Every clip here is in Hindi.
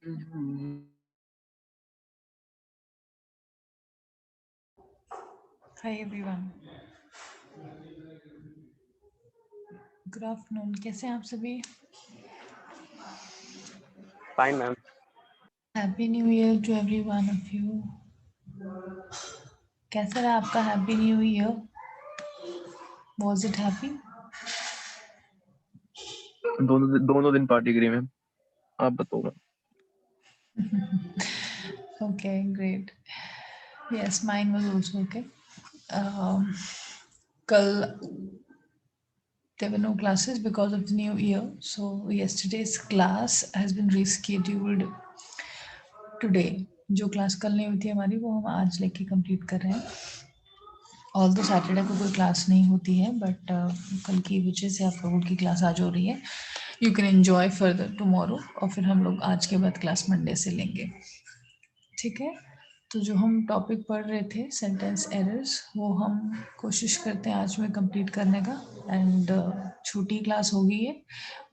Mhm. Hi everyone, good afternoon. कैसे हैं आप सभी? Fine, ma'am. Happy new year to every one of you. कैसा रहा आपका happy new year? Was it happy? दोनों दोनों दिन पार्टी करी मैम। आप बताओ ma'am. Okay, great. Yes, mine was also okay. कल there were no classes because of the new year, so yesterday's class has been rescheduled today. जो क्लास कल नहीं हुई थी हमारी, वो हम आज लेके कंप्लीट कर रहे हैं। ऑल तो सैटरडे को कोई क्लास नहीं होती है, बट कल की वजह से आप लोगों की क्लास आज हो रही है। You can enjoy further tomorrow, और फिर हम लोग आज के बाद क्लास मंडे से लेंगे। ठीक है, तो जो हम टॉपिक पढ़ रहे थे सेंटेंस एरर्स, वो हम कोशिश करते हैं आज में कंप्लीट करने का। एंड छोटी क्लास होगी ये,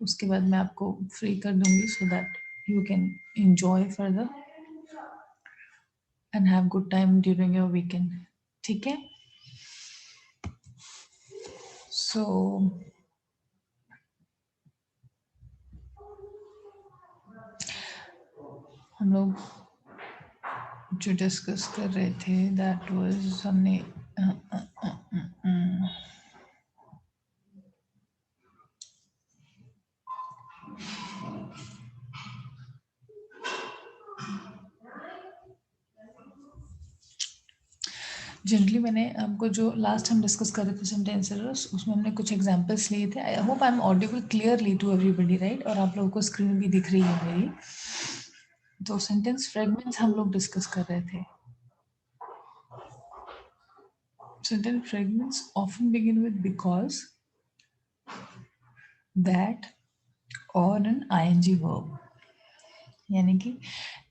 उसके बाद मैं आपको फ्री कर दूंगी so that you can enjoy further and have good time during your weekend. ठीक है, सो हम लोग जो डिस्कस कर रहे थे दैट वाज हमने जनरली मैंने आपको जो लास्ट हम डिस्कस कर रहे थे सेंटेंसेस, उसमें हमने कुछ एग्जांपल्स लिए थे। I hope I am audible clearly to everybody, right? और आप लोगों को स्क्रीन भी दिख रही है मेरी। तो सेंटेंस फ्रेगमेंट्स हम लोग डिस्कस कर रहे थे। Sentence fragments often begin with because, that और एन आईएनजी वर्ब। यानी कि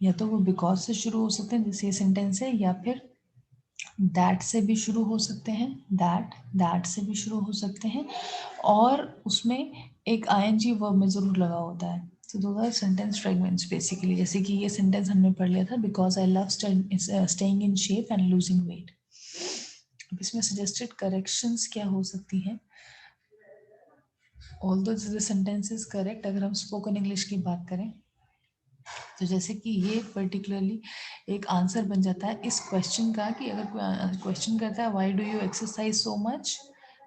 या तो वो बिकॉज से शुरू हो सकते हैं जैसे ये सेंटेंस है, या फिर दैट से भी शुरू हो सकते हैं, दैट से भी शुरू हो सकते हैं, और उसमें एक आईएनजी वर्ब में ज़रूर लगा होता है। तो दो आर सेंटेंस फ्रेगमेंट्स बेसिकली। जैसे कि ये सेंटेंस हमने पढ़ लिया था, because I love staying in shape and losing weight. अब इसमें सजेस्टेड करेक्शंस क्या हो सकती हैं? Although the sentence is correct, अगर हम स्पोकन इंग्लिश की बात करें, तो जैसे कि ये पर्टिकुलरली एक आंसर बन जाता है इस क्वेश्चन का, कि अगर कोई क्वेश्चन करता है why do you exercise so much,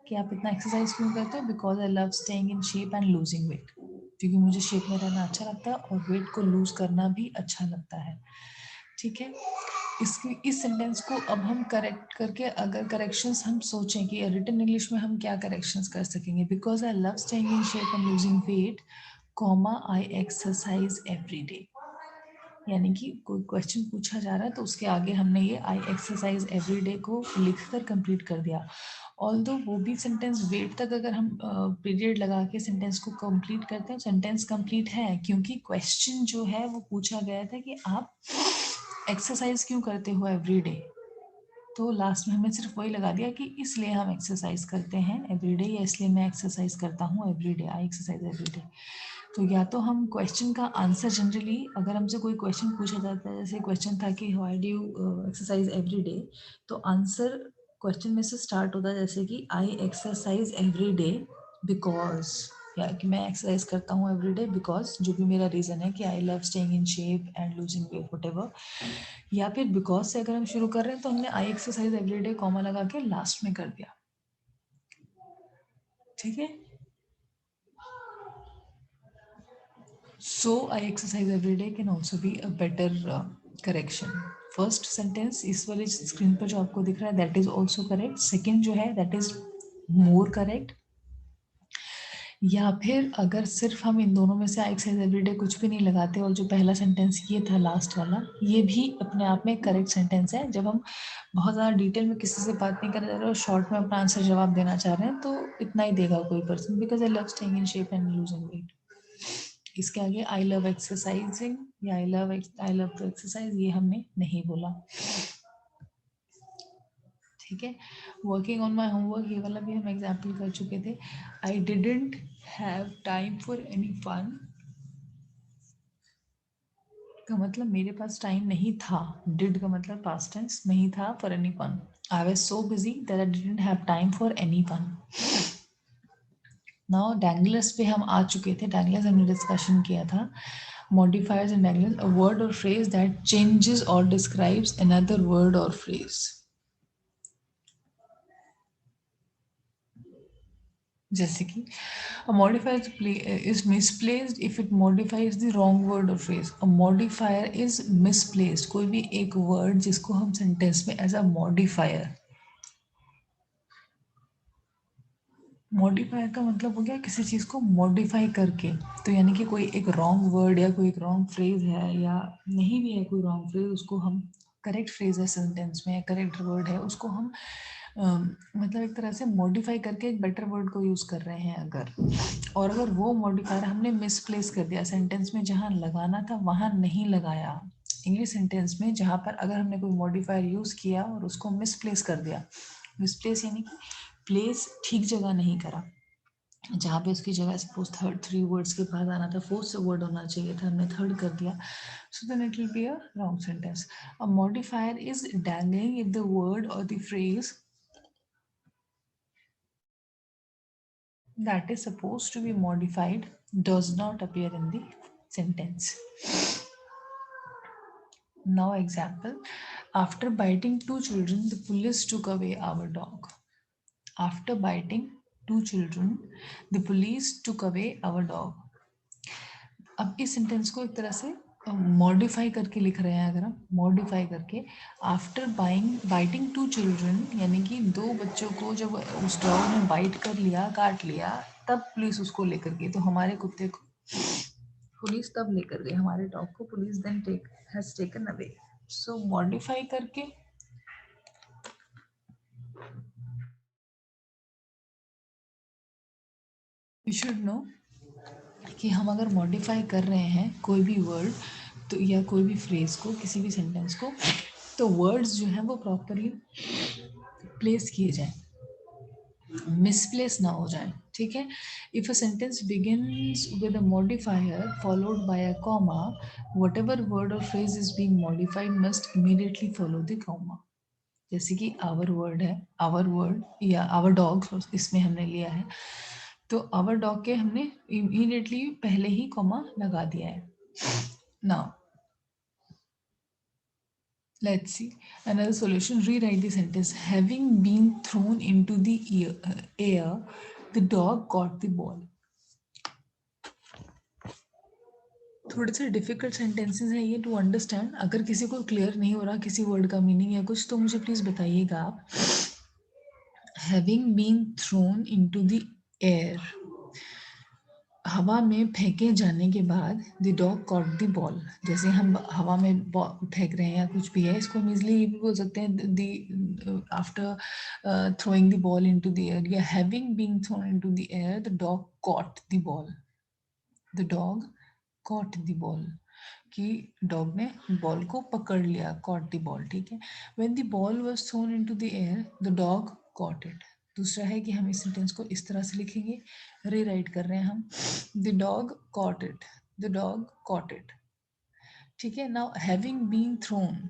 कि आप इतना एक्सरसाइज क्यों करते हो? Because I love staying in shape and losing weight, क्योंकि मुझे शेप में रहना अच्छा लगता है और वेट को लूज करना भी अच्छा लगता है। ठीक है, इसकी इस सेंटेंस को अब हम करेक्ट करके, अगर करेक्शंस हम सोचें कि रिटन इंग्लिश में हम क्या करेक्शंस कर सकेंगे, because I love staying in shape and losing weight, comma I exercise every day. यानी कि कोई क्वेश्चन पूछा जा रहा है तो उसके आगे हमने ये आई एक्सरसाइज एवरी डे को लिखकर कंप्लीट कर दिया। ऑल्दो वो भी सेंटेंस वेट तक अगर हम पीरियड लगा के सेंटेंस को कंप्लीट करते हैं, सेंटेंस कंप्लीट है, क्योंकि क्वेश्चन जो है वो पूछा गया था कि आप एक्सरसाइज क्यों करते हो एवरी डे। तो लास्ट में हमने सिर्फ वही लगा दिया कि इसलिए हम एक्सरसाइज करते हैं एवरीडे, या इसलिए मैं एक्सरसाइज करता हूँ एवरीडे, आई एक्सरसाइज एवरीडे। तो या तो हम क्वेश्चन का आंसर, जनरली अगर हमसे कोई क्वेश्चन पूछा जाता है, जैसे क्वेश्चन था कि why do you exercise everyday, तो आंसर क्वेश्चन में से स्टार्ट होता है जैसे कि आई एक्सरसाइज एवरीडे बिकॉज, या कि मैं एक्सरसाइज करता हूँ एवरीडे बिकॉज जो भी मेरा रीज़न है कि I love staying in shape and losing weight what. या फिर बिकॉज से अगर हम शुरू कर रहे हैं तो हमने आई एक्सरसाइज एवरीडे कॉमा लगा के लास्ट में कर दिया। ठीक है, so I exercise everyday can also be a better correction. First sentence इस वाले स्क्रीन पर जो आपको दिख रहा है that is also correct, second जो है दैट इज मोर करेक्ट। या फिर अगर सिर्फ हम इन दोनों में से आई एक्सरसाइज एवरीडे कुछ भी नहीं लगाते, और जो पहला सेंटेंस ये था लास्ट वाला, ये भी अपने आप में करेक्ट सेंटेंस है। जब हम बहुत ज़्यादा डिटेल में किसी से बात नहीं करना चाह रहे और शॉर्ट में अपना आंसर जवाब देना चाह रहे हैं, तो इतना ही देगा कोई person, because I love staying in shape and losing weight. इसके आगे आई लव एक्सरसाइजिंग या आई लव टू एक्सरसाइज ये हमने नहीं बोला। ठीक है, वर्किंग ऑन माई होमवर्क, ये वाला भी हम एग्जाम्पल कर चुके थे। I didn't have time for any fun, का मतलब मेरे पास टाइम नहीं था. Did का मतलब past tense, नहीं था for anyone. I was so busy that I didn't have time for anyone. Now danglers पे हम आ चुके थे. Danglers हमने डिस्कशन किया था. Modifiers and danglers, a word or phrase that changes or describes another word or phrase. जैसे कि a modifier is misplaced if it modifies the wrong word or phrase. A modifier is misplaced. कोई भी एक word जिसको हम sentence में as a modifier. मॉडिफायर का मतलब हो गया किसी चीज़ को मॉडिफाई करके. तो यानी कि कोई एक रॉन्ग वर्ड या कोई एक रॉन्ग फ्रेज है या नहीं भी है कोई रॉन्ग फ्रेज, उसको हम करेक्ट फ्रेज है सेंटेंस में, करेक्ट वर्ड है, उसको हम मतलब एक तरह से मॉडिफाई करके एक बेटर वर्ड को यूज़ कर रहे हैं अगर. और अगर वो मॉडिफायर हमने मिसप्लेस कर दिया, सेंटेंस में जहाँ लगाना था वहाँ नहीं लगाया, इंग्लिश सेंटेंस में जहाँ पर अगर हमने कोई मॉडिफायर यूज़ किया और उसको मिसप्लेस कर दिया. मिसप्लेस यानी कि प्लेस ठीक जगह नहीं करा. जहाँ पे उसकी जगह सपोज थर्ड 3 वर्ड्स के बाद आना था, फोर्थ वर्ड होना चाहिए था, हमने थर्ड कर दिया. So then it will be a wrong sentence. A modifier is dangling if the word or the phrase that is supposed to be modified does not appear in the sentence. Now example, after biting 2 children, the police took away our dog. After biting 2 children, the police took away our dog. अब इस सेंटेंस को एक तरह से मॉडिफाई करके लिख रहे हैं. अगर हम मॉडिफाई करके, आफ्टर बाइटिंग 2 चिल्ड्रन, यानी कि 2 बच्चों को जब उस डॉग ने बाइट कर लिया, काट लिया, तब पुलिस उसको लेकर गई. तो हमारे कुत्ते को पुलिस तब लेकर गई, हमारे डॉग को police then has taken away. So modify करके यू शुड नो कि हम अगर मॉडिफाई कर रहे हैं कोई भी वर्ड तो या कोई भी फ्रेज को, किसी भी सेंटेंस को, तो वर्ड्स जो हैं वो प्रॉपरली प्लेस किए जाएं, मिसप्लेस ना हो जाए. ठीक है. If a sentence begins with a modifier followed by a comma, whatever word और phrase is being modified must immediately follow the comma. जैसे कि आवर वर्ड है, आवर वर्ड या आवर डॉग इसमें हमने लिया है, तो आवर डॉग के हमने इमीडिएटली पहले ही कॉमा लगा दिया है. Now let's see another solution. Rewrite the sentence. Having been thrown into the air, the dog got the ball. थोड़े से डिफिकल्ट सेंटेंसेस हैं ये टू अंडरस्टैंड. अगर किसी को क्लियर नहीं हो रहा किसी वर्ड का मीनिंग या कुछ, तो मुझे प्लीज बताइएगा आप. Having been thrown into the air, हवा में फेंके जाने के बाद the dog caught the ball. जैसे हम हवा में फेंक रहे हैं या कुछ भी है, इसको हम इजली ये भी बोल सकते हैं the after throwing the ball into the air, या having been thrown into the air the dog caught the ball. The dog caught the ball, कि डॉग ने बॉल को पकड़ लिया, कॉट द बॉल. ठीक है. When the ball was thrown into the air the dog caught it. दूसरा है कि हम इस सेंटेंस को इस तरह से लिखेंगे, रीराइट कर रहे हैं हम. The dog caught it, the dog caught it. ठीक है. नाउ हैविंग बीन थ्रोन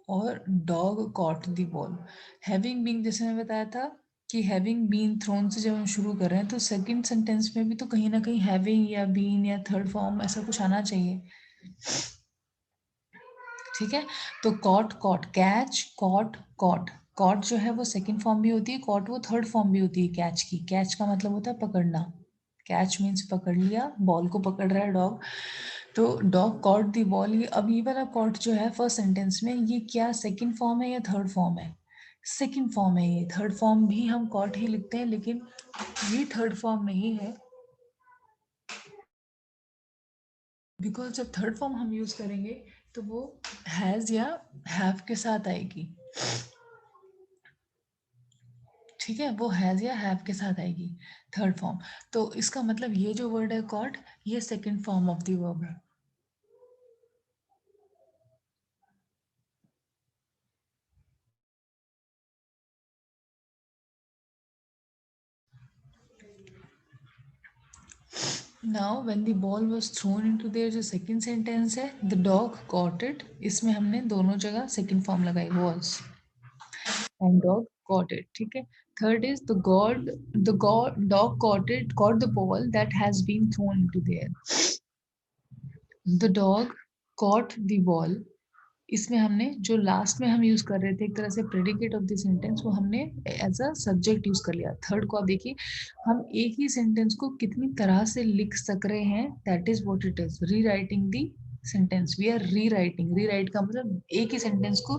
और dog caught the ball. Having been, जैसे मैं बताया था कि हैविंग बीन थ्रोन से जब हम शुरू कर रहे हैं तो सेकंड सेंटेंस में भी तो कहीं ना कहीं हैविंग या बीन या थर्ड फॉर्म ऐसा कुछ आना चाहिए. ठीक है. तो caught, caught, catch, caught, caught. Caught जो है वो सेकंड फॉर्म भी होती है, कॉट वो थर्ड फॉर्म भी होती है कैच की. कैच का मतलब होता है पकड़ना. कैच मीन्स पकड़ लिया, बॉल को पकड़ रहा है डॉग. तो डॉग कॉट दी बॉल. ये अब ये वाला कॉट जो है फर्स्ट सेंटेंस में, ये क्या सेकंड फॉर्म है या थर्ड फॉर्म है? सेकंड फॉर्म है. ये थर्ड फॉर्म भी हम कॉट ही लिखते हैं, लेकिन ये थर्ड फॉर्म नहीं है, बिकॉज जब थर्ड फॉर्म हम यूज करेंगे तो वो हैज या हैव के साथ आएगी. ठीक है. वो हैज या हैव के साथ आएगी थर्ड फॉर्म. तो इसका मतलब ये जो वर्ड है कॉट, ये second form of the verb है. Now when the ball was thrown into there, जो second sentence है, the dog caught it, इसमें हमने दोनों जगह second form लगाई was and dog caught it. ठीक है. Third is the dog caught the ball that has been thrown into the air. The dog caught the ball. इसमें हमने जो लास्ट में हम यूज कर रहे थे एक तरह से प्रेडिकेट ऑफ द सेंटेंस, वो हमने एज अ सब्जेक्ट यूज कर लिया. थर्ड को आप देखिए, हम एक ही सेंटेंस को कितनी तरह से लिख सक रहे हैं, that is what it is, rewriting the sentence. We are rewriting. Rewrite का मतलब एक ही सेंटेंस को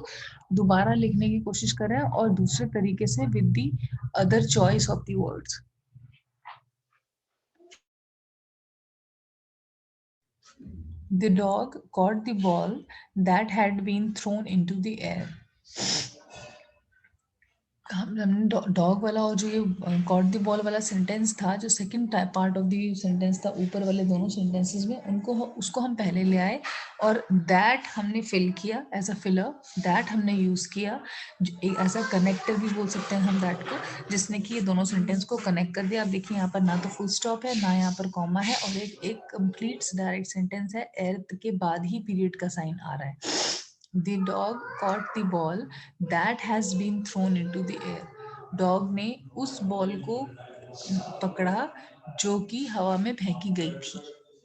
दोबारा लिखने की कोशिश कर रहे हैं और दूसरे तरीके से with the other choice of the words. The dog caught the ball that had been thrown into the air. हमने डॉग वाला और जो ये कॉट द बॉल वाला सेंटेंस था, जो second part of the sentence था ऊपर वाले दोनों सेंटेंसेस में, उनको उसको हम पहले ले आए और दैट हमने फिल किया एज अ फिलर. दैट हमने यूज किया एज अ कनेक्टर भी बोल सकते हैं हम दैट को, जिसने कि ये दोनों सेंटेंस को कनेक्ट कर दिया. आप देखिए यहाँ पर ना तो फुल स्टॉप है ना यहाँ पर कॉमा है और एक कंप्लीट डायरेक्ट सेंटेंस है. एर्थ के बाद ही पीरियड का साइन आ रहा है. The dog caught the ball that has been thrown into the air. Dog ने उस बॉल को पकड़ा जो कि हवा में फेंकी गई थी,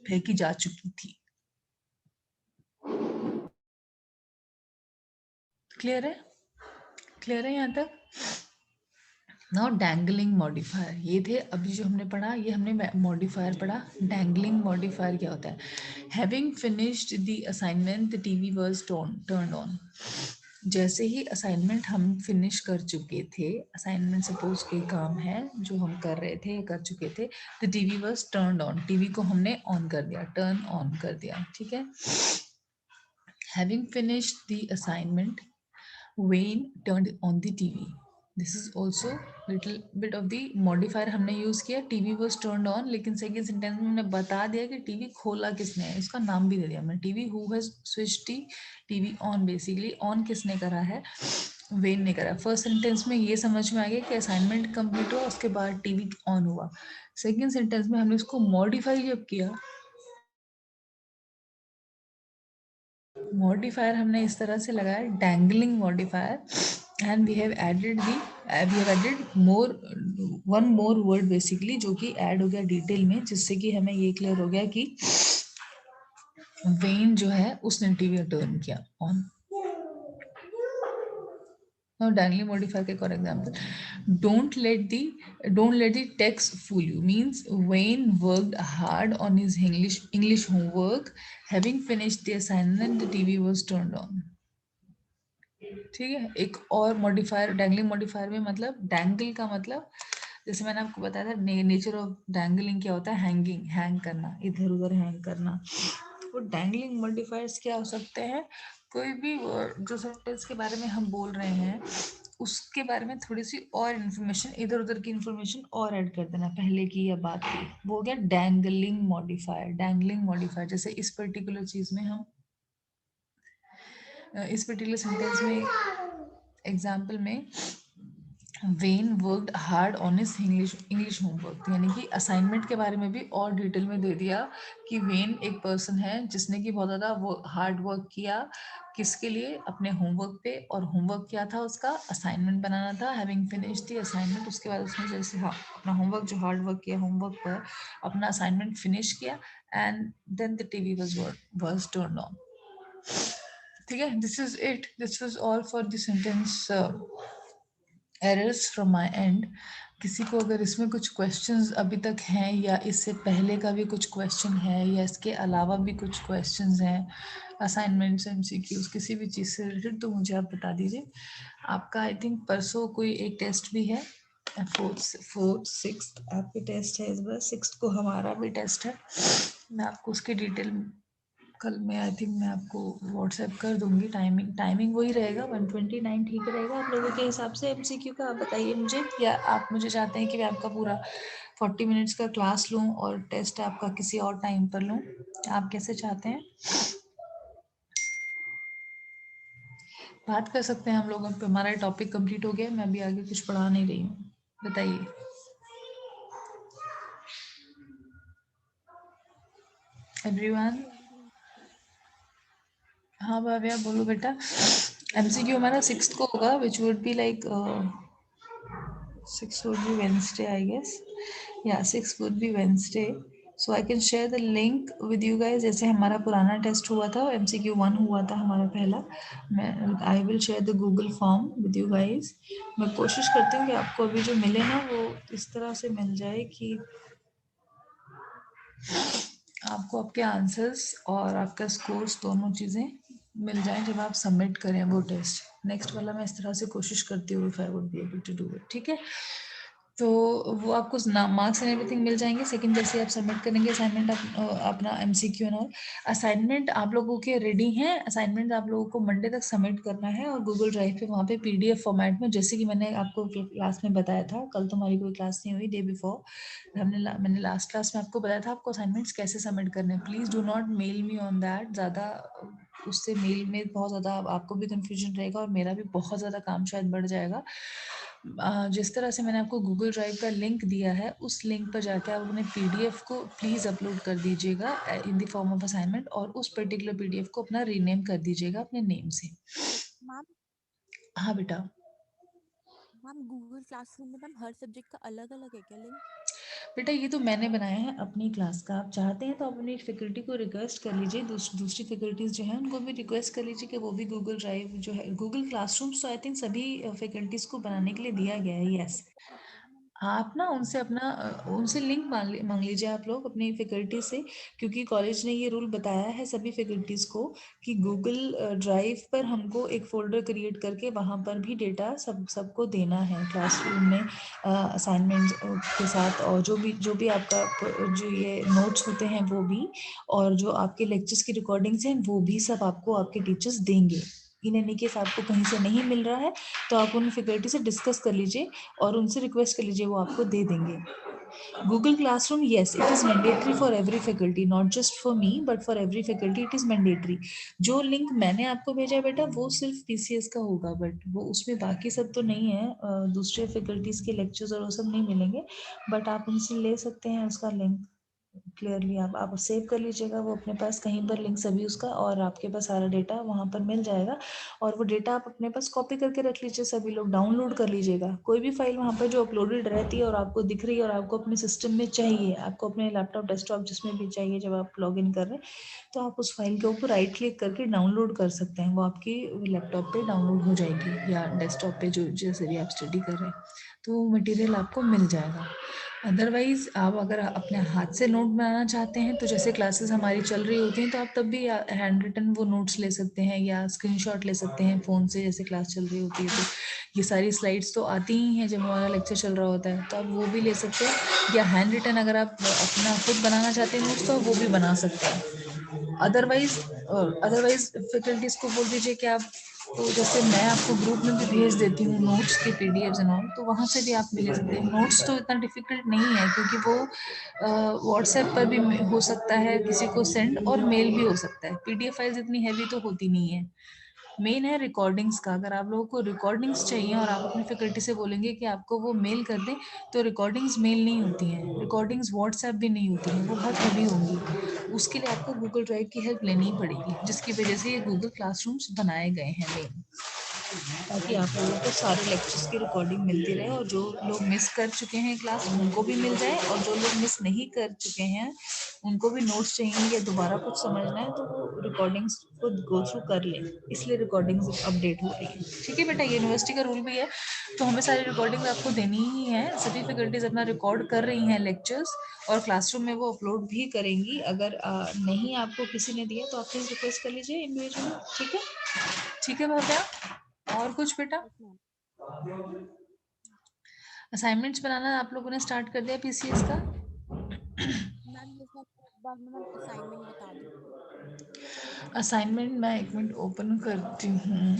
फेंकी जा चुकी थी. क्लियर है? क्लियर है यहाँ तक? नाउ डैंगलिंग मॉडिफायर, ये थे अभी जो हमने पढ़ा, ये हमने मॉडिफायर पढ़ा. डैंगलिंग मॉडिफायर क्या होता है? Having finished the assignment the TV was turned on. जैसे ही असाइनमेंट हम फिनिश कर चुके थे, असाइनमेंट सपोज कोई काम है जो हम कर रहे थे, कर चुके थे, the TV was turned on. TV को हमने ऑन कर दिया, टर्न ऑन कर दिया. ठीक है. Having finished the assignment, Wayne turned on the TV. This is also little bit of the modifier हमने यूज किया. TV was turned on, लेकिन सेकंड सेंटेंस में हमने बता दिया कि टीवी खोला किसने है, इसका नाम भी दे दिया हमने. TV who has switched the TV on, basically on किसने करा है, वेन ने करा. फर्स्ट सेंटेंस में ये समझ में आ गया कि असाइनमेंट कंप्लीट हुआ, उसके बाद टीवी ऑन हुआ. सेकंड सेंटेंस में हमने इसको मॉडिफाई जब किया, मॉडिफायर हमने इस तरह से लगाया, dangling modifier. And we have added more, one more word basically, जो कि ऐड हो गया डिटेल में, जिससे कि हमें ये क्लियर हो गया कि वेन जो है उसने टीवी टर्न किया ऑन. Now dangling modifier के for example, don't let the text fool you means Wayne worked hard on his English homework. Having finished the assignment, the TV was turned on. ठीक है. एक और मॉडिफायर डैंगलिंग मॉडिफायर में, मतलब डैंगल का मतलब, जैसे मैंने आपको बताया था नेचर ऑफ डैंगलिंग क्या होता है, हैंगिंग, हैंग करना, इधर उधर हैंग करना. तो डैंगलिंग मॉडिफायर्स क्या हो सकते हैं, कोई भी जो सेंटेंस के बारे में हम बोल रहे हैं उसके बारे में थोड़ी सी और इन्फॉर्मेशन, इधर उधर की इन्फॉर्मेशन और ऐड कर देना पहले की या बाद की, वो हो गया डैंगलिंग मॉडिफायर. डैंगलिंग मॉडिफायर जैसे इस पर्टिकुलर चीज में हम इस पर्टिकुलर सेंटेंस में एग्जाम्पल में when worked hard on his English homework, यानी कि असाइनमेंट के बारे में भी और डिटेल में दे दिया कि वेन एक पर्सन है जिसने कि बहुत ज़्यादा वो हार्ड वर्क किया, किसके लिए, अपने होमवर्क पे. और होमवर्क क्या था उसका, असाइनमेंट बनाना था. हैविंग फिनिश दी असाइनमेंट, उसके बाद उसने जैसे हाँ अपना होमवर्क जो हार्ड वर्क किया होमवर्क पर, अपना असाइनमेंट फिनिश किया, and then the TV was turned on. ठीक है. This is it, this was all for the sentence errors from my end. किसी को अगर इसमें कुछ क्वेश्चंस अभी तक हैं, या इससे पहले का भी कुछ क्वेश्चन है, या इसके अलावा भी कुछ क्वेश्चंस हैं, असाइनमेंट्स, एमसीक्यूज, किसी भी चीज़ से रिलेटेड, तो मुझे आप बता दीजिए. आपका आई थिंक परसों कोई एक टेस्ट भी है, फोर्थ सिक्स्थ आपके टेस्ट है इस बार, सिक्स्थ को हमारा भी टेस्ट है. मैं आपको उसकी डिटेल कल में आई थिंक मैं आपको व्हाट्सएप कर दूंगी. टाइमिंग वही रहेगा 129, ठीक रहेगा आप लोगों के हिसाब से एमसीक्यू का? आप बताइए मुझे, या आप मुझे चाहते हैं कि मैं आपका पूरा 40 मिनट्स का क्लास लूँ और टेस्ट आपका किसी और टाइम पर लूँ? आप कैसे चाहते हैं? बात कर सकते हैं हम लोग. हमारा टॉपिक कंप्लीट हो गया, मैं अभी आगे कुछ पढ़ा नहीं रही हूँ. बताइए. एवरीवन। हाँ भव्या बोलो बेटा। एमसीक्यू हमारा 6 को होगा, which would be like 6 would be Wednesday, I guess. Yeah, 6 would be Wednesday. So I can share the link with you guys. जैसे हमारा पुराना टेस्ट हुआ था, MCQ 1 हुआ था हमारा पहला। I will share the Google form with you guys. मैं कोशिश करती हूँ कि आपको अभी जो मिले ना वो इस तरह से मिल जाए कि आपको आपके आंसर्स और आपका स्कोर्स दोनों चीज़ें मिल जाएं जब आप सबमिट करें वो टेस्ट। नेक्स्ट वाला मैं इस तरह से कोशिश करती हूँ, if I would be able to do it. ठीक है, तो वो आपको मार्क्स एंड एवरीथिंग मिल जाएंगे सेकंड जैसे आप सबमिट करेंगे असाइनमेंट अपना एमसीक्यू और असाइनमेंट आप लोगों के रेडी हैं। असाइनमेंट आप लोगों को मंडे तक सबमिट करना है और गूगल ड्राइव पे वहाँ पे पीडीएफ फॉर्मेट में, जैसे कि मैंने आपको क्लास में बताया था। कल तुम्हारी कोई क्लास नहीं हुई, डे बिफोर मैंने लास्ट क्लास में आपको बताया था आपको असाइनमेंट्स कैसे सबमिट करने हैं। Please do not mail me on that. ज़्यादा उससे मेल में बहुत ज़्यादा आपको भी कन्फ्यूजन रहेगा और मेरा भी बहुत ज़्यादा काम शायद बढ़ जाएगा। जिस तरह से मैंने आपको गूगल ड्राइव का लिंक दिया है उस लिंक पर जाके आप अपने पीडीएफ को प्लीज़ अपलोड कर दीजिएगा in the form of assignment, और उस पर्टिकुलर पीडीएफ को अपना रीनेम कर दीजिएगा अपने नेम से। मैम हाँ बेटा। मैम गूगल क्लासरूम में मैम हर सब्जेक्ट का अलग अलग है क्या लिंक? बेटा ये तो मैंने बनाया है अपनी क्लास का, आप चाहते हैं तो आप अपनी फैकल्टी को रिक्वेस्ट कर लीजिए, दूसरी फैकल्टीज जो हैं उनको भी रिक्वेस्ट कर लीजिए कि वो भी गूगल ड्राइव जो है गूगल क्लासरूम्स तो आई थिंक सभी फैकल्टीज को बनाने के लिए दिया गया है। यस, आप ना उनसे अपना उनसे लिंक मांग लीजिए आप लोग अपनी फैकल्टी से, क्योंकि कॉलेज ने ये रूल बताया है सभी फैकल्टीज़ को कि गूगल ड्राइव पर हमको एक फ़ोल्डर क्रिएट करके वहाँ पर भी डेटा सबको देना है क्लासरूम में असाइनमेंट के साथ, और जो भी आपका जो ये नोट्स होते हैं वो भी, और जो आपके लेक्चर्स की रिकॉर्डिंग्स हैं वो भी सब आपको आपके टीचर्स देंगे। इन एनी केस आपको कहीं से नहीं मिल रहा है तो आप उन फैकल्टी से डिस्कस कर लीजिए और उनसे रिक्वेस्ट कर लीजिए, वो आपको दे देंगे। Google classroom, yes it is mandatory for every faculty, not just for me but for every faculty it is mandatory. जो लिंक मैंने आपको भेजा बेटा वो सिर्फ पीसीएस का होगा, बट वो उसमें बाकी सब तो नहीं है, दूसरे फैकल्टीज़ के लेक्चर्स और वो सब नहीं मिलेंगे, बट आप उनसे ले सकते हैं उसका लिंक क्लियरली। आप सेव कर लीजिएगा वो अपने पास कहीं पर लिंक सभी उसका, और आपके पास सारा डेटा वहाँ पर मिल जाएगा, और वो डेटा आप अपने पास कॉपी करके रख लीजिए, सभी लोग डाउनलोड कर लीजिएगा। कोई भी फाइल वहाँ पर जो अपलोडेड रहती है और आपको दिख रही है और आपको अपने सिस्टम में चाहिए, आपको अपने लैपटॉप डेस्कटॉप जिसमें भी चाहिए जब आप लॉग इन कर रहे हैं, तो आप उस फाइल के ऊपर राइट क्लिक करके डाउनलोड कर सकते हैं, वो आपकी लैपटॉप पे डाउनलोड हो जाएगी या डेस्कटॉप पे जो जैसे भी आप स्टडी कर रहे हैं, तो वो मटेरियल आपको मिल जाएगा। अदरवाइज़ आप अगर अपने हाथ से नोट बनाना चाहते हैं तो जैसे क्लासेस हमारी चल रही होती हैं तो आप तब भी हैंड रिटन वो नोट्स ले सकते हैं या स्क्रीनशॉट ले सकते हैं फ़ोन से, जैसे क्लास चल रही होती है तो ये सारी स्लाइड्स तो आती ही हैं जब हमारा लेक्चर चल रहा होता है, तो आप वो भी ले सकते हैं, या हैंड रिटन अगर आप अपना खुद बनाना चाहते हैं नोट्स तो वो भी बना सकते हैं। अदरवाइज फैकल्टीज को बोल दीजिए कि आप, तो जैसे मैं आपको ग्रुप में भी भेज देती हूँ नोट्स के पीडीएफ एंड ऑल, तो वहाँ से भी आप ले सकते हैं। नोट्स तो इतना डिफिकल्ट नहीं है क्योंकि वो व्हाट्सएप पर भी हो सकता है किसी को सेंड, और मेल भी हो सकता है। पीडीएफ फाइल्स इतनी हैवी तो होती नहीं है। मेन है रिकॉर्डिंग्स का, अगर आप लोगों को रिकॉर्डिंग्स चाहिए और आप अपनी फैकल्टी से बोलेंगे कि आपको वो मेल कर दें, तो रिकॉर्डिंग्स मेल नहीं होती हैं, रिकॉर्डिंग्स व्हाट्सएप भी नहीं होती हैं, वो बहुत हैवी होंगी। उसके लिए आपको गूगल ड्राइव की हेल्प लेनी पड़ेगी, जिसकी वजह से ये गूगल क्लासरूम्स बनाए गए हैं मेन, ताकि आप लोगों को सारे लेक्चर्स की रिकॉर्डिंग मिलती रहे और जो लोग मिस कर चुके हैं क्लास उनको भी मिल जाए, और जो लोग मिस नहीं कर चुके हैं उनको भी नोट्स चाहिए या दोबारा कुछ समझना है तो वो रिकॉर्डिंग्स को गो थ्रू कर लें, इसलिए रिकॉर्डिंग्स अपडेट हो रही है। ठीक है बेटा, ये यूनिवर्सिटी का रूल भी है, तो हमें सारी रिकॉर्डिंग आपको देनी ही है। सभी फैकल्टीज अपना रिकॉर्ड कर रही हैं लेक्चर्स और क्लासरूम में वो अपलोड भी करेंगी। अगर नहीं आपको किसी ने दिया तो आप प्लीज रिक्वेस्ट कर लीजिए इंडिविजुअली। ठीक है, ठीक है भव्या। और कुछ बेटा? Yes ma'am. असाइनमेंट्स बनाना आप लोगों ने स्टार्ट कर दिया पीसीएस का? मैम यस मैम, एक बार में मैम असाइनमेंट बता दीजिए। असाइनमेंट मैं एक मिनट ओपन करती हूँ।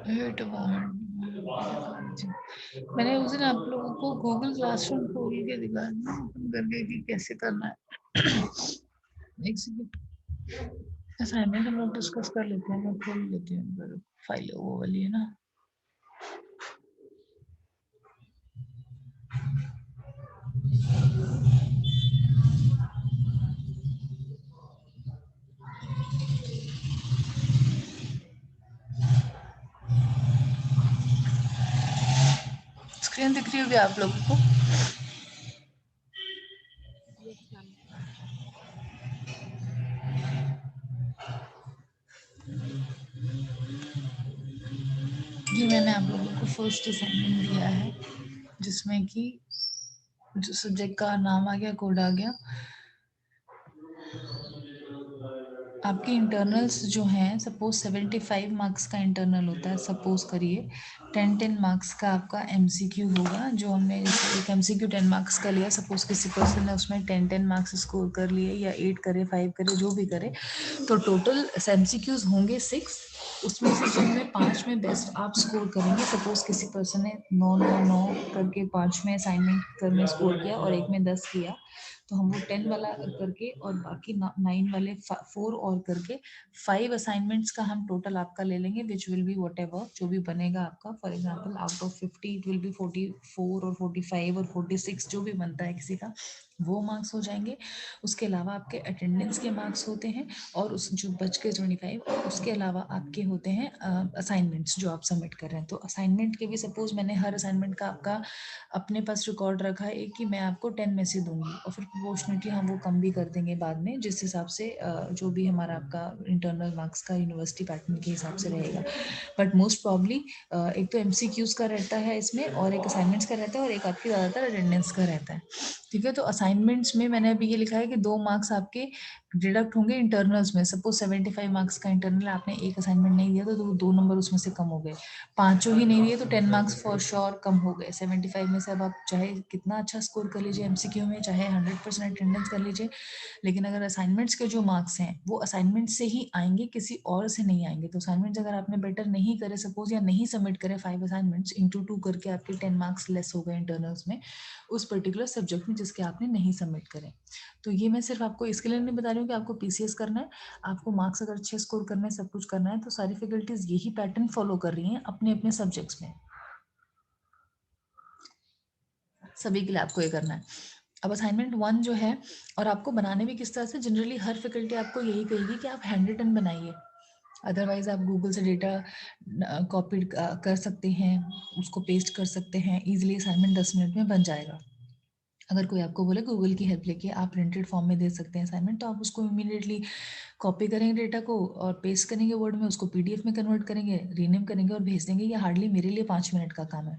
Wait a moment. मैंने उस दिन आप लोगों को गूगल क्लासरूम खोल के दिखाया ओपन करके कि कैसे करना है। एक सेकंड। असाइनमेंट हम लोग डिस्कस कर लेते हैं, मैं खोल लेती हूँ फाइल, वो वाली है ना। स्क्रीन दिख रही होगी आप लोगों को? Yes ma'am. ये मैंने आप लोगों को फर्स्ट असाइनमेंट दिया है, जिसमें कि जो सब्जेक्ट का नाम आ गया, कोड आ गया। आपके इंटरनल्स जो हैं, सपोज 75 मार्क्स का इंटरनल होता है, सपोज करिए 10 मार्क्स का आपका एमसीक्यू होगा, जो हमने जैसे एक एमसीक्यू 10 मार्क्स का लिया, सपोज किसी पर्सन ने उसमें 10 मार्क्स स्कोर कर लिए, या 8 करे, 5 करे, जो भी करे, तो टोटल एमसीक्यूज होंगे 6। उसमें से जिनमें 5 में बेस्ट आप स्कोर करेंगे, सपोज किसी पर्सन ने 9 करके 5 में असाइनमेंट करने स्कोर किया और एक में 10 किया, तो हम वो 10 वाला करके और बाकी 9 वाले 4 और करके 5 असाइनमेंट्स का हम टोटल आपका ले लेंगे, which will be what ever जो भी बनेगा आपका। For example out of 50 it will B 44 और 45 और 46 जो भी बनता है किसी का, वो मार्क्स हो जाएंगे। उसके अलावा आपके अटेंडेंस के मार्क्स होते हैं, और उस जो बच के 25, और उसके अलावा आपके होते हैं असाइनमेंट्स जो आप सबमिट कर रहे हैं। तो असाइनमेंट के भी सपोज मैंने हर असाइनमेंट का आपका अपने पास रिकॉर्ड रखा है कि मैं आपको 10 में से दूंगी, और फिर प्रोपोर्शनेटली हम वो कम भी कर देंगे बाद में, जिस हिसाब से जो भी हमारा आपका इंटरनल मार्क्स का यूनिवर्सिटी पैटर्न के हिसाब से रहेगा। बट मोस्ट प्रॉब्ली एक तो एमसीक्यूज का रहता है इसमें, और एक असाइनमेंट्स का रहता है, और एक आपकी ज़्यादातर अटेंडेंस का रहता है। ठीक है, तो असाइनमेंट्स में मैंने अभी ये लिखा है कि 2 मार्क्स आपके डिडक्ट होंगे इंटरनल्स में। सपोज 75 मार्क्स का इंटरनल, आपने एक असाइनमेंट नहीं दिया तो 2 नंबर उसमें से कम हो गए। 5 ही नहीं दिए तो 10 मार्क्स फॉर श्योर कम हो गए 75 में से। अब आप चाहे कितना अच्छा स्कोर कर लीजिए एमसीक्यू में, चाहे 100% अटेंडेंस कर लीजिए, लेकिन अगर असाइनमेंट्स के जो मार्क्स हैं वो असाइनमेंट से ही आएंगे, किसी और से नहीं आएंगे। तो असाइनमेंट्स अगर आपने बेटर नहीं करे सपोज, या नहीं सबमिट करे 5 असाइनमेंट्स इंटू 2 करके, आपके 10 मार्क्स लेस हो गए इंटरनल्स में उस पर्टिकुलर सब्जेक्ट में जिसके आपने नहीं सबमिट करे। तो ये मैं सिर्फ आपको इसके लिए नहीं बता रही हूँ कि आपको पीसीएस करना है, आपको मार्क्स अगर अच्छे स्कोर करना है, सब कुछ करना है, तो सारी फैकल्टीज यही पैटर्न फॉलो कर रही हैं अपने अपने सब्जेक्ट्स में। सभी के लिए आपको ये करना है। अब असाइनमेंट 1 जो है, और आपको बनाने भी किस तरह से, जनरली हर फैकल्टी आपको यही कहेगी कि आप हैंड रिटन बनाइए, अदरवाइज आप गूगल से डेटा कॉपी कर सकते हैं, उसको पेस्ट कर सकते हैं इजीली, असाइनमेंट 10 मिनट में बन जाएगा। अगर कोई आपको बोले गूगल की हेल्प लेके आप प्रिंटेड फॉर्म में दे सकते हैं असाइनमेंट, तो आप उसको इमीडिएटली कॉपी करेंगे डेटा को और पेस्ट करेंगे वर्ड में, उसको पीडीएफ में कन्वर्ट करेंगे, रीनेम करेंगे और भेज देंगे। ये हार्डली मेरे लिए 5 मिनट का काम है,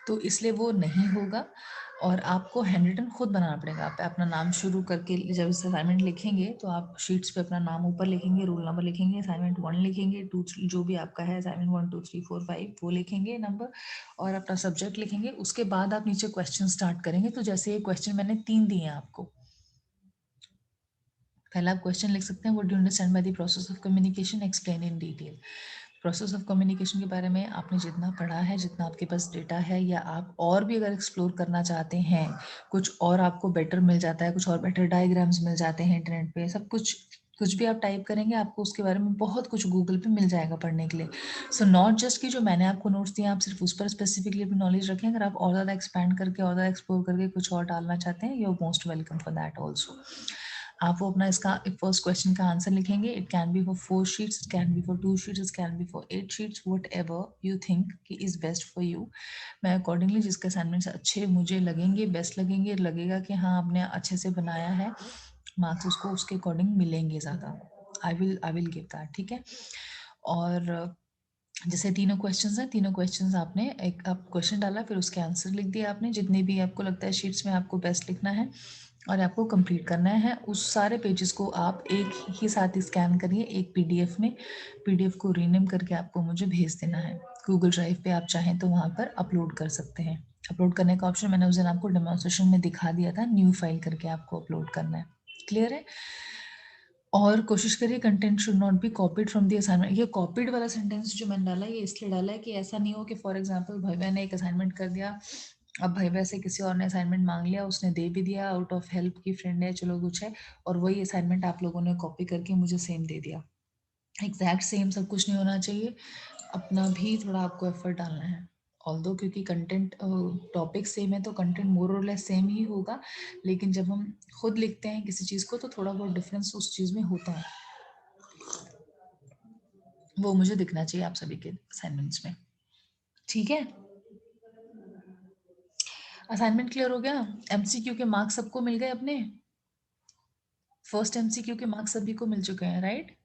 तो इसलिए वो नहीं होगा, और आपको हैंड रिटन खुद बनाना पड़ेगा। आप अपना नाम शुरू करके जब इस असाइनमेंट लिखेंगे तो आप शीट्स पे अपना नाम ऊपर लिखेंगे, रोल नंबर लिखेंगे, असाइनमेंट 1 लिखेंगे, 2 3 जो भी आपका है, असाइनमेंट 1 2 3 4 5 वो लिखेंगे नंबर, और अपना सब्जेक्ट लिखेंगे। उसके बाद आप नीचे क्वेश्चन स्टार्ट करेंगे। तो जैसे ये क्वेश्चन मैंने 3 दिए हैं आपको, पहला आप क्वेश्चन लिख सकते हैं, what do you understand by the process of communication, explain in detail. Process of communication के बारे में आपने जितना पढ़ा है, जितना आपके पास डेटा है, या आप और भी अगर एक्सप्लोर करना चाहते हैं, कुछ और आपको बेटर मिल जाता है, कुछ और बेटर डायग्राम्स मिल जाते हैं इंटरनेट पे, सब कुछ कुछ भी आप टाइप करेंगे आपको उसके बारे में बहुत कुछ गूगल पे मिल जाएगा पढ़ने के लिए। सो नॉट जस्ट कि जो मैंने आपको नोट्स दिए आप सिर्फ उस पर स्पेसिफिकली अपनी नॉलेज रखें, अगर आप और ज़्यादा एक्सपैंड करके और ज़्यादा एक्सप्लोर करके कुछ और डालना चाहते हैं, you are most welcome for that also. आप वो अपना इसका फर्स्ट क्वेश्चन का आंसर लिखेंगे। It can be for 4 sheets, it can be for 2 sheets, it can be for 8 sheets, whatever you think कि इज बेस्ट फॉर यू। मैं अकॉर्डिंगली जिसके असाइनमेंट्स अच्छे मुझे लगेंगे, बेस्ट लगेंगे, लगेगा कि हाँ आपने अच्छे से बनाया है, मार्क्स उसको उसके अकॉर्डिंग मिलेंगे ज़्यादा। आई विल गिव दैट, ठीक है। और जैसे तीनों क्वेश्चंस हैं, तीनों क्वेश्चंस आपने एक आप क्वेश्चन डाला, फिर उसके आंसर लिख दिया आपने, जितने भी आपको लगता है शीट्स में आपको बेस्ट लिखना है और आपको कंप्लीट करना है। उस सारे पेजेस को आप एक ही साथ स्कैन करिए एक पीडीएफ में, पीडीएफ को रीनेम करके आपको मुझे भेज देना है। गूगल ड्राइव पे आप चाहें तो वहाँ पर अपलोड कर सकते हैं। अपलोड करने का ऑप्शन मैंने उस दिन आपको डेमोन्स्ट्रेशन में दिखा दिया था, न्यू फाइल करके आपको अपलोड करना है। क्लियर है? और कोशिश करिए content should not be copied from the assignment. ये कॉपीड वाला सेंटेंस जो मैंने डाला ये इसलिए डाला है कि ऐसा नहीं हो कि फॉर एग्जांपल भव्या ने एक असाइनमेंट कर दिया, अब भाई वैसे किसी और ने असाइनमेंट मांग लिया, उसने दे भी दिया, आउट ऑफ हेल्प की फ्रेंड है, चलो कुछ है, और वही असाइनमेंट आप लोगों ने कॉपी करके मुझे सेम दे दिया। एग्जैक्ट सेम सब कुछ नहीं होना चाहिए, अपना भी थोड़ा आपको एफर्ट डालना है। ऑल्दो क्योंकि कंटेंट टॉपिक सेम है तो कंटेंट मोर और लेस सेम ही होगा, लेकिन जब हम खुद लिखते हैं किसी चीज़ को तो थोड़ा बहुत डिफरेंस उस चीज़ में होता है, वो मुझे दिखना चाहिए आप सभी के असाइनमेंट्स में। ठीक है, असाइनमेंट क्लियर हो गया। एमसीक्यू के मार्क्स सबको मिल गए अपने, फर्स्ट एमसीक्यू के मार्क्स सभी को मिल चुके हैं, right?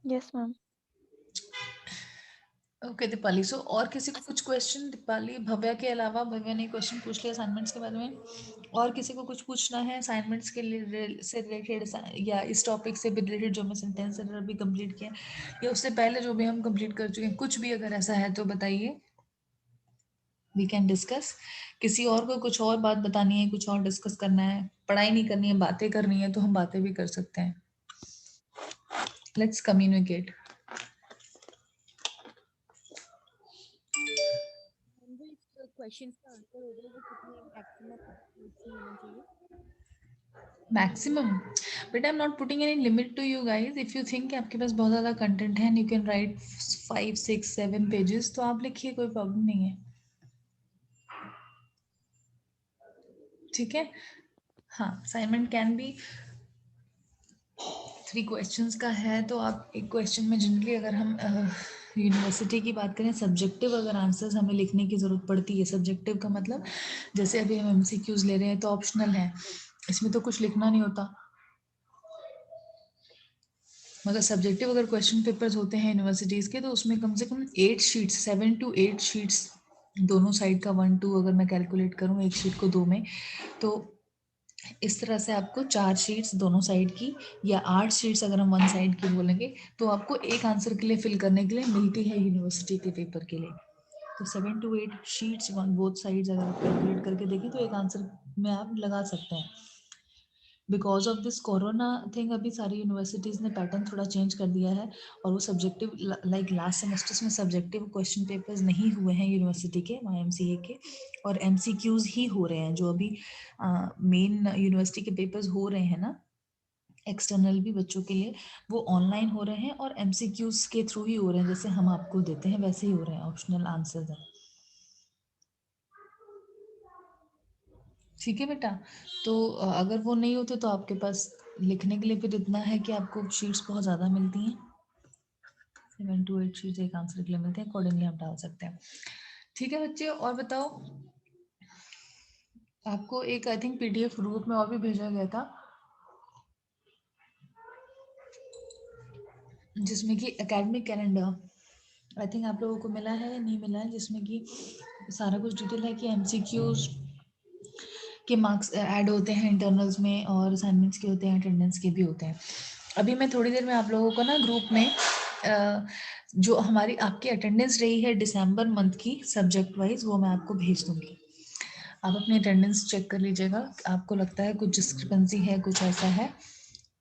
Yes ma'am. Okay Deepali, so और किसी को कुछ क्वेश्चन? दीपाली, भव्या के अलावा, भव्या ने क्वेश्चन पूछ लिया असाइनमेंट्स के बारे में, और किसी को कुछ पूछना है असाइनमेंट्स के लिए से रिलेटेड, या इस टॉपिक से भी रिलेटेड जो मैं सेंटेंस अभी कंप्लीट किया, या उससे पहले जो भी हम कंप्लीट कर चुके हैं, कुछ भी अगर ऐसा है तो बताइए, वी कैन डिस्कस। किसी और को कुछ और बात बतानी है, कुछ और डिस्कस करना है, पढ़ाई नहीं करनी है, बातें करनी है, तो हम बातें भी कर सकते हैं। Let's communicate. जो इस क्वेश्चन का आंसर होगा वो कितने मैक्सिमम होना चाहिए? Maximum but I am not putting any limit to you guys. If you think आपके पास बहुत ज़्यादा कंटेंट है, यू कैन राइट 5, 6, 7 पेजेस, तो आप लिखिए, कोई प्रॉब्लम नहीं है। ठीक है, हाँ, असाइनमेंट कैन बी 3 क्वेश्चंस का है, तो आप एक क्वेश्चन में जनरली अगर हम यूनिवर्सिटी की बात करें, सब्जेक्टिव अगर आंसर्स हमें लिखने की ज़रूरत पड़ती है, सब्जेक्टिव का मतलब जैसे अभी हम एमसीक्यूज ले रहे हैं तो ऑप्शनल है, इसमें तो कुछ लिखना नहीं होता, मगर सब्जेक्टिव अगर क्वेश्चन पेपर्स होते हैं यूनिवर्सिटीज़ के, तो उसमें कम से कम 8 शीट्स, 7 to 8 शीट्स दोनों साइड का, 1 2 अगर मैं कैलकुलेट करूँ एक शीट को 2 में, तो इस तरह से आपको 4 शीट्स दोनों साइड की, या 8 शीट्स अगर हम वन साइड की बोलेंगे, तो आपको एक आंसर के लिए फिल करने के लिए मिलती है यूनिवर्सिटी के पेपर के लिए। तो 7 to 8 sheets one both sides अगर आप कैलकुलेट करके देखें तो एक आंसर में आप लगा सकते हैं। Because of this corona thing अभी सारी यूनिवर्सिटीज़ ने पैटर्न थोड़ा चेंज कर दिया है, और वो सब्जेक्टिव, लाइक लास्ट सेमेस्टर्स में सब्जेक्टिव क्वेश्चन पेपर्स नहीं हुए हैं यूनिवर्सिटी के, YMCA के, और MCQs ही हो रहे हैं, जो अभी मेन यूनिवर्सिटी के पेपर्स हो रहे हैं ना एक्सटर्नल भी बच्चों के लिए, वो ऑनलाइन हो रहे हैं और MCQs के थ्रू ही हो रहे हैं, जैसे हम आपको देते हैं वैसे ही हो रहे हैं, ऑप्शनल आंसर्स हैं। ठीक है बेटा, तो अगर वो नहीं होते तो आपके पास लिखने के लिए फिर इतना है कि आपको शीट्स बहुत ज़्यादा मिलती हैं, 7 to 8 शीट्स एक आंसर के लिए मिलते हैं, अकॉर्डिंगली आप डाल सकते हैं। ठीक है बच्चे, और बताओ, आपको एक आई थिंक PDF ग्रुप में और भी भेजा गया था, जिसमें कि एकेडमिक कैलेंडर, आई थिंक आप लोगों को मिला है या नहीं मिला है, जिसमें कि सारा कुछ डिटेल है कि MCQs के मार्क्स ऐड होते हैं इंटरनल्स में, और असाइनमेंट्स के होते हैं, अटेंडेंस के भी होते हैं। अभी मैं थोड़ी देर में आप लोगों को ना ग्रुप में जो हमारी आपकी अटेंडेंस रही है दिसंबर मंथ की सब्जेक्ट वाइज, वो मैं आपको भेज दूंगी। आप अपनी अटेंडेंस चेक कर लीजिएगा, आपको लगता है कुछ डिस्क्रिपेंसी है, कुछ ऐसा है,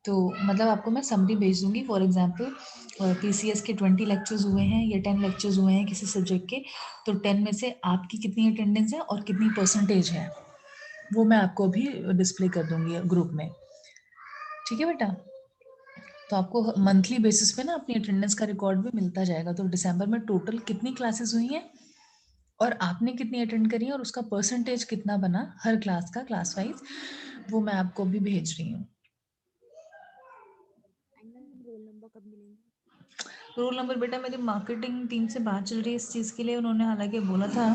तो मतलब आपको मैं समरी भेज दूंगी। फॉर एग्जांपल PCS के 20 लेक्चर्स हुए हैं या 10 लेक्चर्स हुए हैं किसी सब्जेक्ट के, तो 10 में से आपकी कितनी अटेंडेंस है और कितनी परसेंटेज है, वो मैं आपको अभी डिस्प्ले कर दूंगी ग्रुप में। ठीक है बेटा, तो आपको मंथली बेसिस पे ना अपनी अटेंडेंस का रिकॉर्ड भी मिलता जाएगा, तो दिसंबर में टोटल कितनी क्लासेस हुई हैं और आपने कितनी अटेंड करी है, और उसका परसेंटेज कितना बना हर क्लास का, क्लास वाइज, वो मैं आपको अभी भेज रही हूँ। एंड मैम रोल नंबर कब मिलेंगे? रोल नंबर बेटा मेरी मार्केटिंग टीम से बात चल रही है इस चीज़ के लिए, उन्होंने हालांकि बोला था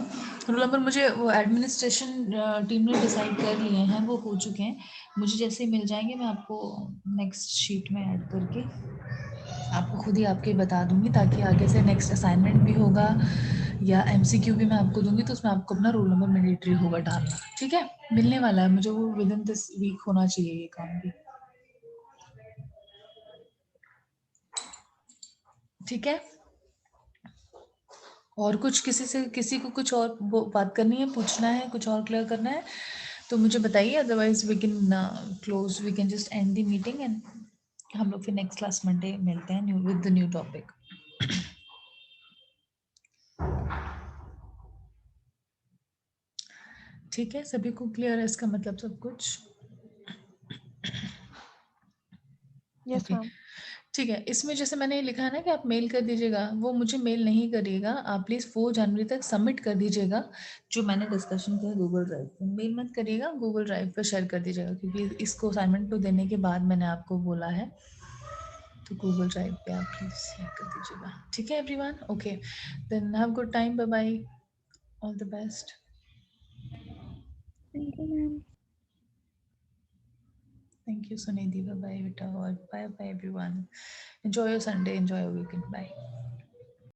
रोल नंबर, मुझे वो एडमिनिस्ट्रेशन टीम ने डिसाइड कर लिए हैं, वो हो चुके हैं, मुझे जैसे ही मिल जाएंगे मैं आपको नेक्स्ट शीट में ऐड करके आपको खुद ही आपके बता दूंगी, ताकि आगे से नेक्स्ट असाइनमेंट भी होगा या MCQ भी मैं आपको दूंगी, तो उसमें आपको अपना रोल नंबर मैंडेटरी होगा डालना। ठीक है, मिलने वाला है मुझे वो, विद इन दिस वीक होना चाहिए ये काम भी। ठीक है, और कुछ किसी से, किसी को कुछ और बात करनी है, पूछना है, कुछ और क्लियर करना है तो मुझे बताइए, otherwise we can close, we can just end the meeting, and हम लोग फिर नेक्स्ट क्लास मंडे मिलते हैं new with the new topic. ठीक है, सभी को क्लियर है इसका मतलब सब कुछ? Yes okay, ma'am. ठीक है। इसमें जैसे मैंने लिखा है ना कि आप मेल कर दीजिएगा, वो मुझे मेल नहीं करिएगा आप, प्लीज 4 जनवरी तक सबमिट कर दीजिएगा जो मैंने डिस्कशन किया गूगल ड्राइव पे। मेल मत करिएगा, गूगल ड्राइव पे शेयर कर दीजिएगा, क्योंकि इसको असाइनमेंट को देने के बाद मैंने आपको बोला है, तो गूगल ड्राइव पे आप प्लीज शेयर कर दीजिएगा। ठीक है everyone? Okay, then have good time, bye bye, all the best. Thank you ma'am. Thank you, Sunidhi. Bye bye, Vita. Bye bye, everyone. Enjoy your Sunday. Enjoy your weekend. Bye.